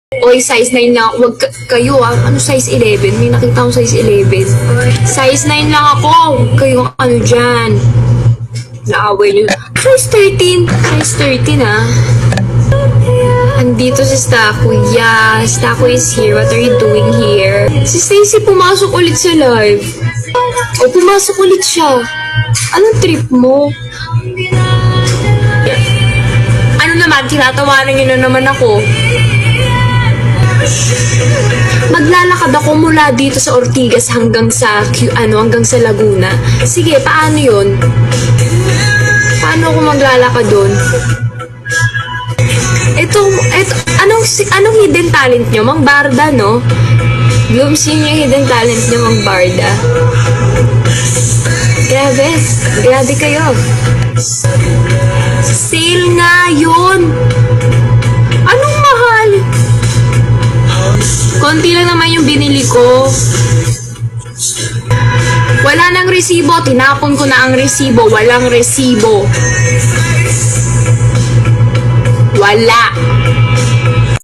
Oy, size 9 lang. Wag kayo ah. Ano size 11? May nakita akong size 11. Size 9 lang ako. Huwag kayong ano dyan. Naaway nyo. Size 13. Size 13 ah. Andito si Staku. Yeah, Staku is here. What are you doing here? Si Stacy pumasok ulit sa live. O, pumasok ulit siya. Anong trip mo? Ano naman? Tinatawanan nyo na naman ako. Maglalakad ako mula dito sa Ortigas hanggang sa hanggang sa Laguna. Sige, paano 'yun? Paano ako maglalakad doon? Ito, anong hidden talent nyo? Mang Barda, no? Bloomsin yung hidden talent nyo, Mang Barda. Grabe kayo. Sale nga yun. Anong mahal? Konti lang naman yung binili ko. Wala nang resibo. Tinapon ko na ang resibo. Walang resibo. Wala.